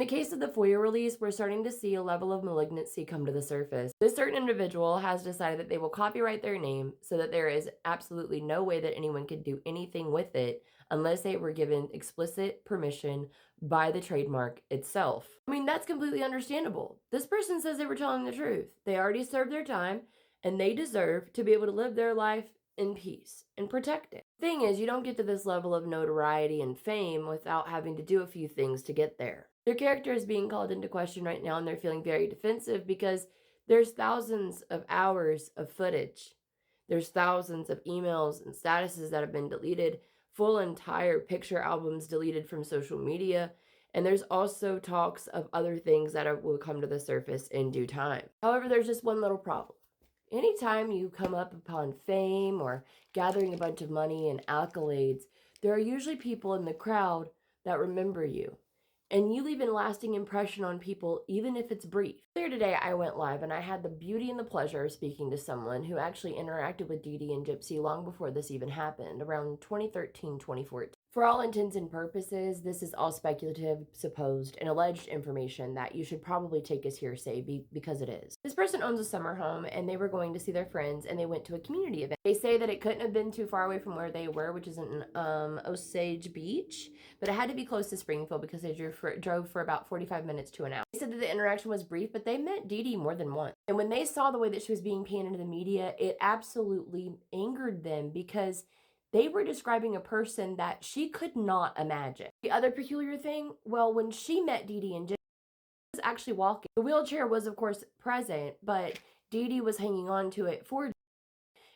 In the case of the FOIA release, we're starting to see a level of malignancy come to the surface. This certain individual has decided that they will copyright their name so that there is absolutely no way that anyone can do anything with it unless they were given explicit permission by the trademark itself. I mean, that's completely understandable. This person says they were telling the truth. They already served their time and they deserve to be able to live their life in peace and protect it. The thing is, you don't get to this level of notoriety and fame without having to do a few things to get there. Their character is being called into question right now and they're feeling very defensive because there's thousands of hours of footage. There's thousands of emails and statuses that have been deleted, full entire picture albums deleted from social media, and there's also talks of other things that will come to the surface in due time. However, there's just one little problem. Anytime you come up upon fame or gathering a bunch of money and accolades, there are usually people in the crowd that remember you. And you leave a lasting impression on people, even if it's brief. Earlier today, I went live and I had the beauty and the pleasure of speaking to someone who actually interacted with Dee Dee and Gypsy long before this even happened, around 2013, 2014. For all intents and purposes, this is all speculative, supposed, and alleged information that you should probably take as hearsay because it is. This person owns a summer home and they were going to see their friends and they went to a community event. They say that it couldn't have been too far away from where they were, which is in Osage Beach, but it had to be close to Springfield because they drove for about 45 minutes to an hour. They said that the interaction was brief, but they met Dee Dee more than once. And when they saw the way that she was being painted in the media, it absolutely angered them because they were describing a person that she could not imagine. The other peculiar thing, well, when she met Dee Dee and Jim was actually walking. The wheelchair was, of course, present, but Dee Dee was hanging on to it for Dee.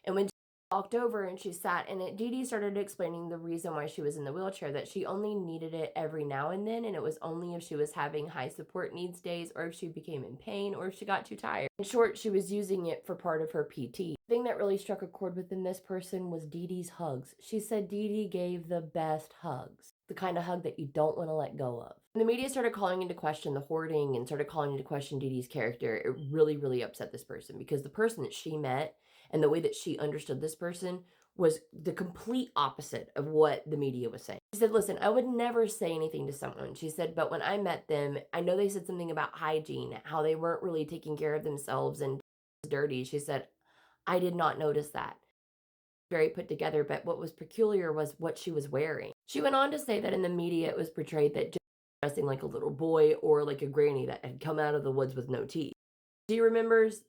And when she walked over and she sat in it, Dee Dee started explaining the reason why she was in the wheelchair, that she only needed it every now and then, and it was only if she was having high support needs days or if she became in pain or if she got too tired. In short, she was using it for part of her PT. The thing that really struck a chord within this person was Dee Dee's hugs. She said Dee Dee gave the best hugs, the kind of hug that you don't want to let go of. When the media started calling into question the hoarding and started calling into question Dee Dee's character, it really, really upset this person because the person that she met and the way that she understood this person was the complete opposite of what the media was saying. She said, listen, I would never say anything to someone. She said, but when I met them, I know they said something about hygiene, how they weren't really taking care of themselves and dirty. She said, I did not notice that. Very put together, but what was peculiar was what she was wearing. She went on to say that in the media it was portrayed that Jen was dressing like a little boy or like a granny that had come out of the woods with no teeth. She remembers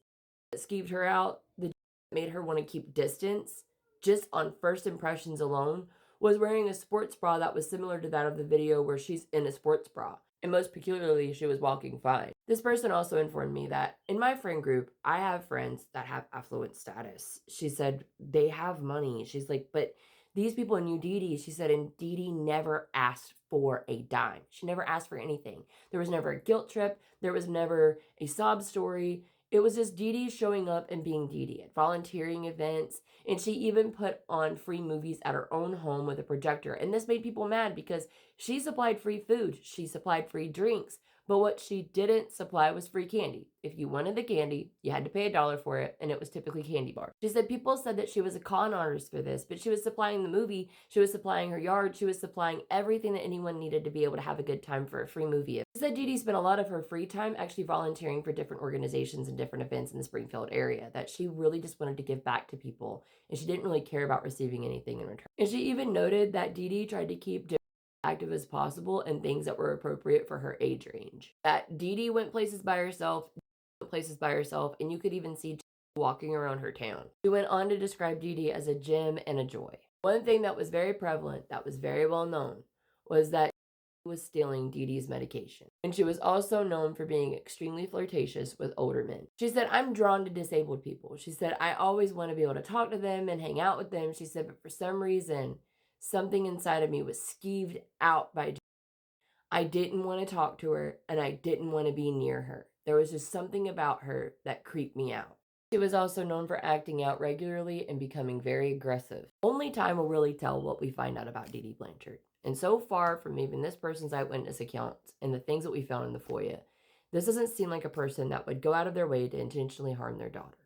that skeeved her out, that made her want to keep distance, just on first impressions alone, was wearing a sports bra that was similar to that of the video where she's in a sports bra. And most peculiarly, she was walking fine. This person also informed me that in my friend group, I have friends that have affluent status. She said they have money. She's like, but these people knew Dee Dee. She said, and Dee Dee never asked for a dime. She never asked for anything. There was never a guilt trip. There was never a sob story. It was just Dee Dee showing up and being Dee Dee at volunteering events. And she even put on free movies at her own home with a projector. And this made people mad because she supplied free food. She supplied free drinks. But what she didn't supply was free candy. If you wanted the candy, you had to pay $1 for it, and it was typically candy bar. She said people said that she was a con artist for this, but she was supplying the movie, she was supplying her yard, she was supplying everything that anyone needed to be able to have a good time for a free movie. She said Dee Dee spent a lot of her free time actually volunteering for different organizations and different events in the Springfield area, that she really just wanted to give back to people, and she didn't really care about receiving anything in return. And she even noted that Dee Dee tried to keep active as possible and things that were appropriate for her age range. That Dee Dee went places by herself, and you could even see walking around her town. She went on to describe Dee Dee as a gem and a joy. One thing that was very prevalent, that was very well known, was that she was stealing Dee Dee's medication. And she was also known for being extremely flirtatious with older men. She said, I'm drawn to disabled people. She said, I always want to be able to talk to them and hang out with them. She said, but for some reason, something inside of me was skeeved out by Dee. I didn't want to talk to her and I didn't want to be near her. There was just something about her that creeped me out. She was also known for acting out regularly and becoming very aggressive. Only time will really tell what we find out about Dee Dee Blanchard. And so far from even this person's eyewitness accounts and the things that we found in the FOIA, this doesn't seem like a person that would go out of their way to intentionally harm their daughter.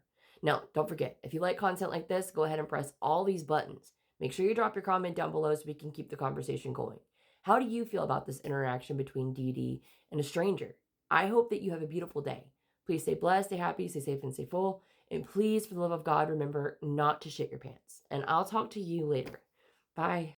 Now, don't forget, if you like content like this, go ahead and press all these buttons. Make sure you drop your comment down below so we can keep the conversation going. How do you feel about this interaction between Dee Dee and a stranger? I hope that you have a beautiful day. Please stay blessed, stay happy, stay safe, and stay full. And please, for the love of God, remember not to shit your pants. And I'll talk to you later. Bye.